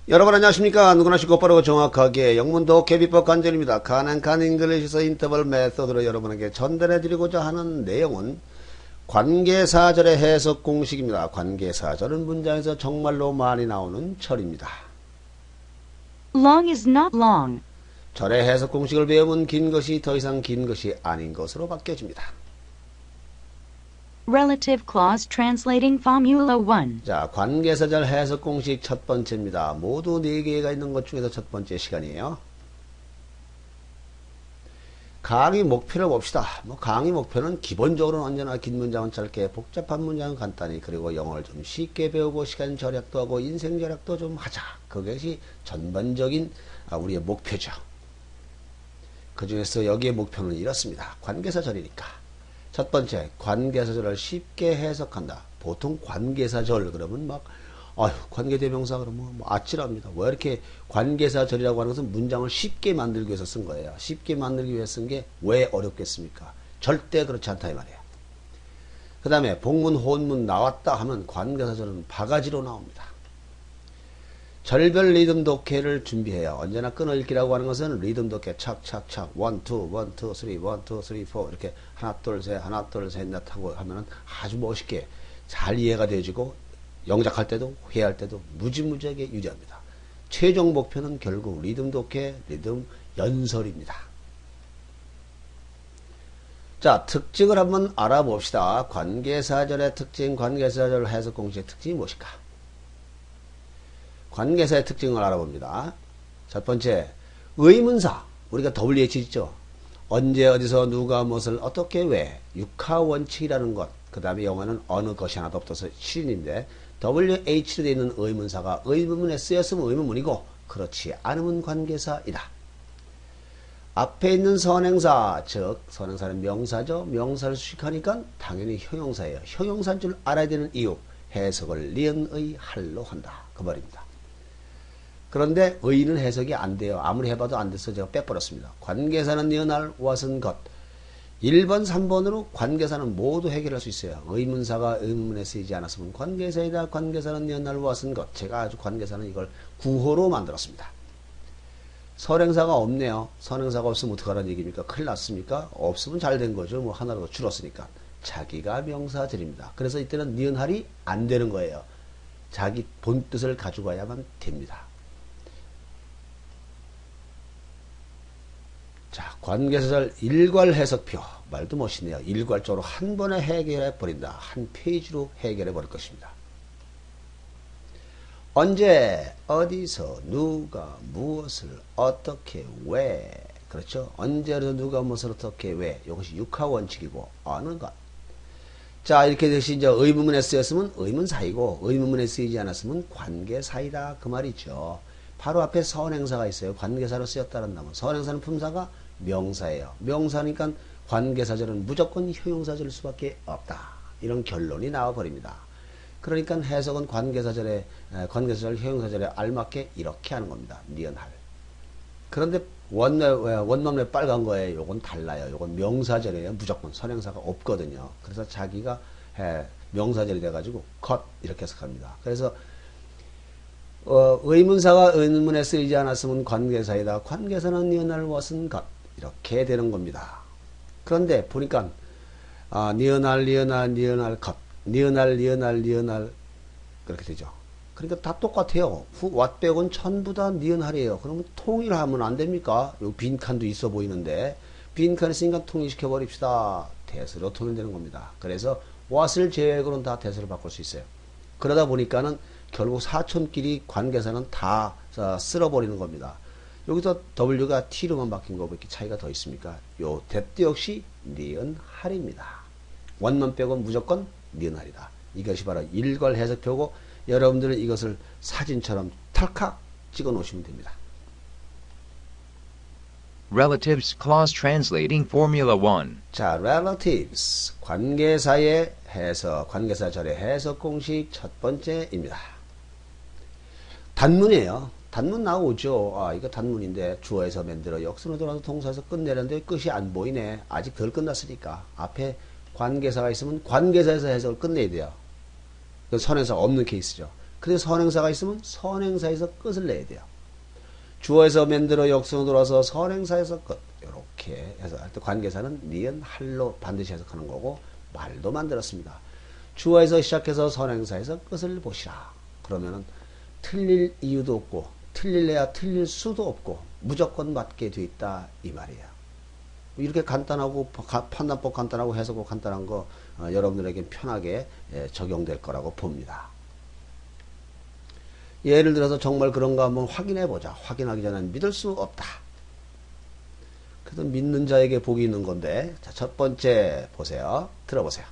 여러분 안녕하십니까. 누구나 쉽고 빠르고 정확하게 영문도 개비법 간절입니다. 가난한 잉글리시에서 인터벌 메소드로 여러분에게 전달해드리고자 하는 내용은 관계사절의 해석 공식입니다. 관계사절은 문장에서 정말로 많이 나오는 절입니다. Long is not long. 절의 해석 공식을 배우면 긴 것이 더 이상 긴 것이 아닌 것으로 바뀌어집니다. Relative clause translating Formula 1. 자, 관계사절 해석 공식 첫 번째입니다. 모두 4개가 있는 것 중에서 첫 번째 시간이에요. 강의 목표를 봅시다. 강의 목표는 기본적으로는 언제나 긴 문장은 짧게, 복잡한 문장은 간단히, 그리고 영어를 좀 쉽게 배우고 시간 절약도 하고 인생 절약도 좀 하자. 그것이 전반적인 우리의 목표죠. 그 중에서 여기에 목표는 이렇습니다. 관계사절이니까. 첫 번째, 관계사절을 쉽게 해석한다. 보통 관계사절 그러면 관계대명사 그러면 아찔합니다. 왜 이렇게 관계사절이라고 하는 것은 문장을 쉽게 만들기 위해서 쓴 거예요. 쉽게 만들기 위해서 쓴 게 왜 어렵겠습니까? 절대 그렇지 않다 이 말이에요. 그 다음에 복문, 혼문 나왔다 하면 관계사절은 바가지로 나옵니다. 절별 리듬 독해를 준비해요. 언제나 끊어읽기라고 하는 것은 리듬 독해 착착착 1, 2, 1, 2, 3, 1, 2, 3, 4 이렇게 하나 둘 셋 하나 둘 셋 넷 하고 하면은 아주 멋있게 잘 이해가 되어지고 영작할 때도 회의할 때도 무지무지하게 유리합니다. 최종 목표는 결국 리듬 독해, 리듬 연설입니다. 자, 특징을 한번 알아봅시다. 관계사절의 특징, 관계사절 해석 공식의 특징이 무엇일까? 관계사의 특징을 알아봅니다. 첫 번째, 의문사. 우리가 WH 있죠. 언제, 어디서, 누가, 무엇을, 어떻게, 왜. 육하원칙이라는 것. 그 다음에 영어는 어느 것이 하나도 없어서 실인인데 WH로 되어 있는 의문사가 의문문에 쓰였으면 의문문이고 그렇지 않으면 관계사이다. 앞에 있는 선행사, 즉 선행사는 명사죠. 명사를 수식하니까 당연히 형용사예요. 형용사인 줄 알아야 되는 이유. 해석을 니은의 할로 한다. 그 말입니다. 그런데 의는 해석이 안 돼요. 아무리 해봐도 안 돼서 제가 빼버렸습니다. 관계사는 니은할 것은 것. 1번, 3번으로 관계사는 모두 해결할 수 있어요. 의문사가 의문문에 쓰이지 않았으면 관계사이다. 관계사는 니은할 것은 것. 제가 아주 관계사는 이걸 구호로 만들었습니다. 선행사가 없네요. 선행사가 없으면 어떡하라는 얘기입니까? 큰일 났습니까? 없으면 잘 된 거죠. 하나라도 줄었으니까. 자기가 명사절입니다. 그래서 이때는 니은할이 안 되는 거예요. 자기 본뜻을 가져가야만 됩니다. 자, 관계사절 일괄 해석표. 말도 멋있네요. 일괄적으로 한 번에 해결해 버린다. 한 페이지로 해결해 버릴 것입니다. 언제, 어디서, 누가, 무엇을, 어떻게, 왜. 그렇죠? 언제, 어디서, 누가, 무엇을, 어떻게, 왜. 이것이 육하원칙이고 어느 것. 자, 이렇게 되시 이제 의문문에 쓰였으면 의문사이고 의문문에 쓰이지 않았으면 관계사이다. 그 말이죠. 바로 앞에 선행사가 있어요. 관계사로 쓰였다는 놈은. 선행사는 품사가 명사예요. 명사니까 관계사절은 무조건 형용사절일 수밖에 없다. 이런 결론이 나와버립니다. 그러니까 해석은 관계사절, 형용사절에 알맞게 이렇게 하는 겁니다. 니은할. 그런데 원문에 빨간 거예요. 요건 달라요. 요건 명사절이에요. 무조건 선행사가 없거든요. 그래서 자기가 명사절이 돼가지고 컷 이렇게 해석합니다. 그래서 의문사가 의문문에 쓰이지 않았으면 관계사이다. 관계사는 니은할 것은 것. 이렇게 되는 겁니다. 그런데 보니까 니은할 것, 니은할 그렇게 되죠. 그러니까 다 똑같아요. 왓 빼고는 전부 다 니은할이에요. 그러면 통일하면 안 됩니까? 요 빈칸도 있어 보이는데 빈칸 있으니까 통일시켜 버립시다. 대수로 통일되는 겁니다. 그래서 왓을 제외하고는 다 대수로 바꿀 수 있어요. 그러다 보니까는 결국 사촌끼리 관계사는 다 쓸어버리는 겁니다. 여기서 W가 T로만 바뀐 거 이렇게 차이가 더 있습니까? 요 대도 역시 니은할입니다. 원만 빼고 무조건 니은할이다. 이것이 바로 일괄 해석표고 여러분들은 이것을 사진처럼 탈칵 찍어 놓으시면 됩니다. Relatives clause translating Formula 1. 자, relatives 관계사의 해석, 관계사절의 해석 공식 첫 번째입니다. 단문이에요. 단문 나오죠. 이거 단문인데 주어에서 만들어 역순으로 돌아서 동사에서 끝내는데 끝이 안 보이네. 아직 덜 끝났으니까 앞에 관계사가 있으면 관계사에서 해석을 끝내야 돼요. 선행사가 없는 케이스죠. 근데 선행사가 있으면 선행사에서 끝을 내야 돼요. 주어에서 만들어 역성으로 돌아서 선행사에서 끝. 이렇게 해서 할 때 관계사는 니은 할로 반드시 해석하는 거고 말도 만들었습니다. 주어에서 시작해서 선행사에서 끝을 보시라. 그러면은 틀릴 이유도 없고 틀릴래야 틀릴 수도 없고 무조건 맞게 돼 있다 이 말이에요. 이렇게 간단하고 판단법 간단하고 해석법 간단한 거 여러분들에게 편하게 적용될 거라고 봅니다. 예를 들어서 정말 그런가 한번 확인해 보자. 확인하기 전엔 믿을 수 없다. 그래도 믿는 자에게 복이 있는 건데 자, 첫 번째 보세요. 들어보세요.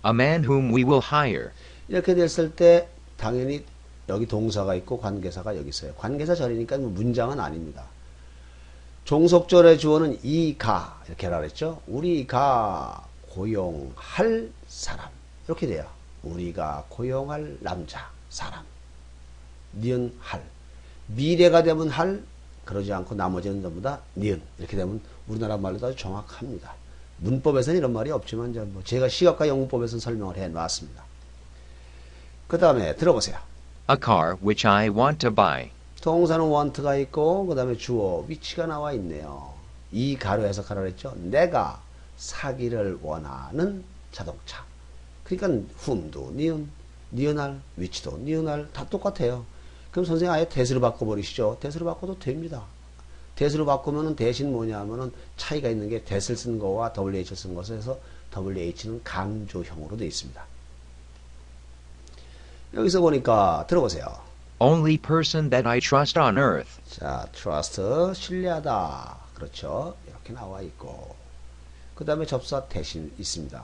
A man whom we will hire. 이렇게 됐을 때 당연히 여기 동사가 있고 관계사가 여기 있어요. 관계사 절이니까 문장은 아닙니다. 종속절의 주어는 이가 이렇게 하라 그랬죠. 우리가 고용할 사람 이렇게 돼요. 우리가 고용할 남자 사람 니은 할 미래가 되면 할 그러지 않고 나머지는 전부 다 니은 이렇게 되면 우리나라 말로도 아주 정확합니다. 문법에서는 이런 말이 없지만 뭐 제가 시각과 영문법에서는 설명을 해 놨습니다. 그 다음에 들어보세요. A car which I want to buy. 동사는 want가 있고 그 다음에 주어 위치가 나와 있네요. 이 가로 해석하라 그랬죠. 내가 사기를 원하는 자동차. 그러니까 whom도 니은, 니은할, 위치도 니은할 다 똑같아요. 그럼 선생님 아예 대수로 바꿔버리시죠. 대수로 바꿔도 됩니다. 대수로 바꾸면은 대신 뭐냐 하면은 차이가 있는 게 대를 쓴 거와 WH를 쓴 것에서 WH는 강조형으로 되어 있습니다. 여기서 보니까 들어보세요. Only person that I trust on earth. 자, trust, 신뢰하다. 그렇죠. 이렇게 나와 있고. 그 다음에 접사 대신 있습니다.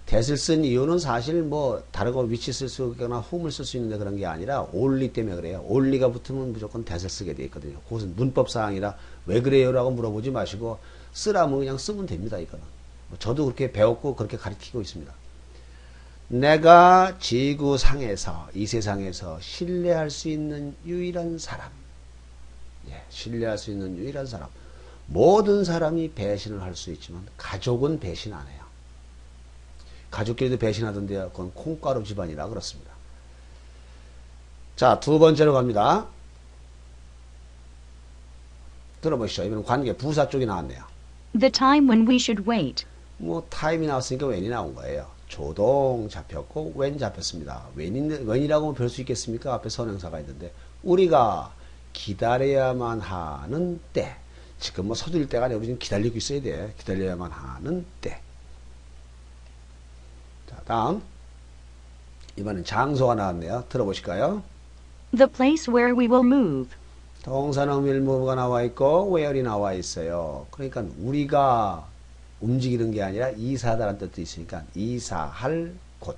that을 쓴 이유는 사실 뭐 다른 거 위치 쓸 수 있거나 whom을 쓸 수 있는데 그런 게 아니라 only 때문에 그래요. only가 붙으면 무조건 that을 쓰게 돼 있거든요. 그것은 문법 사항이라 왜 그래요? 라고 물어보지 마시고 쓰라면 그냥 쓰면 됩니다. 이거는. 저도 그렇게 배웠고 그렇게 가르치고 있습니다. 내가 지구상에서 이 세상에서 신뢰할 수 있는 유일한 사람. 예, 신뢰할 수 있는 유일한 사람. 모든 사람이 배신을 할 수 있지만 가족은 배신 안 해요. 가족끼리도 배신하던데요. 그건 콩가루 집안이라 그렇습니다. 자, 두 번째로 갑니다. 들어보시죠. 이번엔 관계 부사 쪽이 나왔네요. The time when we should wait. 뭐 타임이 나왔으니까 when이 나온 거예요. 조동 잡혔고 when 잡혔습니다. when이라고 별 수 있겠습니까? 앞에 선행사가 있는데 우리가 기다려야만 하는 때. 지금 뭐 서둘릴 때가 아니라 우리 지금 기다리고 있어야 돼. 기다려야만 하는 때. 자, 다음. 이번엔 장소가 나왔네요. 들어보실까요? The place where we will move. 동사는 will move가 나와 있고 where이 나와 있어요. 그러니까 우리가 움직이는 게 아니라 이사하다라는 뜻도 있으니까 이사할 곳.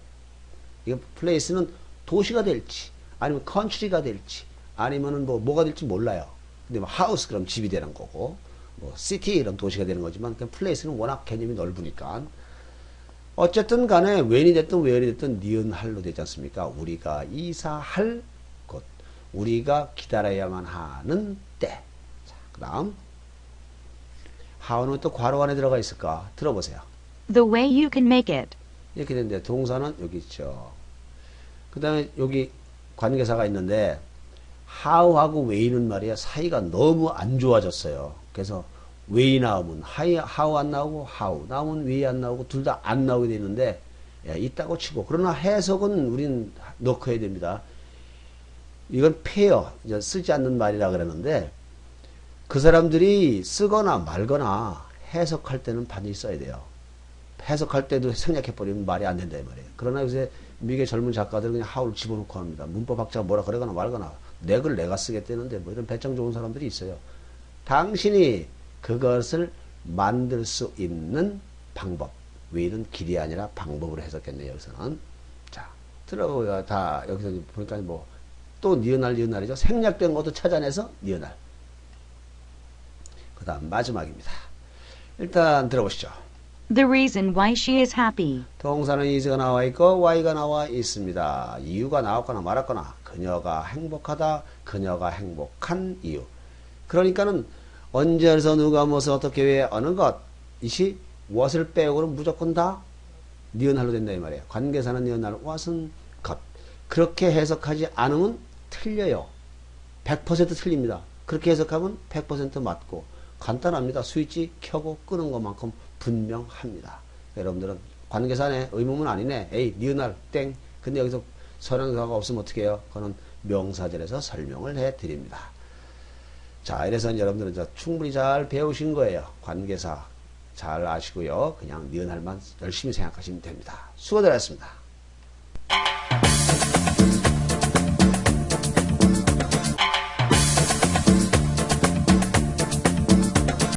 이거 place는 도시가 될지 아니면 country가 될지 아니면은 뭐가 될지 몰라요. 근데 뭐 house 그럼 집이 되는 거고 뭐 city 이런 도시가 되는 거지만 그 place는 워낙 개념이 넓으니까 어쨌든 간에 when이 됐든 where이 됐든 니은 할로 되지 않습니까? 우리가 이사할 곳. 우리가 기다려야만 하는 때. 자, 그 다음 how는 또 괄호 안에 들어가 있을까? 들어보세요. The way you can make it. 이렇게 되는데 동사는 여기 있죠. 그 다음에 여기 관계사가 있는데 how하고 way는 말이야 사이가 너무 안 좋아졌어요. 그래서 way 나오면 how 안 나오고 how 나오면 way 안 나오고 둘 다 안 나오게 되는데 있다고 치고 그러나 해석은 우린 넣어야 됩니다. 이건 pair 쓰지 않는 말이라 그러는데 그 사람들이 쓰거나 말거나 해석할 때는 반드시 써야 돼요. 해석할 때도 생략해버리면 말이 안 된다 이 말이에요. 그러나 요새 미국의 젊은 작가들은 그냥 how를 집어넣고 합니다. 문법학자가 뭐라 그러거나 말거나 내 글 내가 쓰겠다는데 뭐 이런 배짱 좋은 사람들이 있어요. 당신이 그것을 만들 수 있는 방법. way는 길이 아니라 방법으로 해석했네요. 여기서는. 자, 들어보야 다 여기서 보니까 뭐 또 니은할이죠. 생략된 것도 찾아내서 니은할. 그 다음 마지막입니다. 일단 들어보시죠. The reason why she is happy. 동사는 is가 나와 있고 y가 나와 있습니다. 이유가 나왔거나 말았거나 그녀가 행복하다. 그녀가 행복한 이유. 그러니까는 언제 어디서 누가 무엇을 어떻게 왜 어느 것 이시 what을 빼고는 무조건 다 니은할로 된다 이 말이에요. 관계사는 니은할 what은 것. 그렇게 해석하지 않으면 틀려요. 100% 틀립니다. 그렇게 해석하면 100% 맞고 간단합니다. 스위치 켜고 끄는 것만큼 분명합니다. 여러분들은 관계사네, 의문문 아니네, 에이 니은할 땡. 근데 여기서 선행사가 없으면 어떻게 해요? 그거는 명사절에서 설명을 해드립니다. 자, 이래서 여러분들은 이제 충분히 잘 배우신 거예요. 관계사 잘 아시고요. 그냥 니은할만 열심히 생각하시면 됩니다. 수고들 하셨습니다.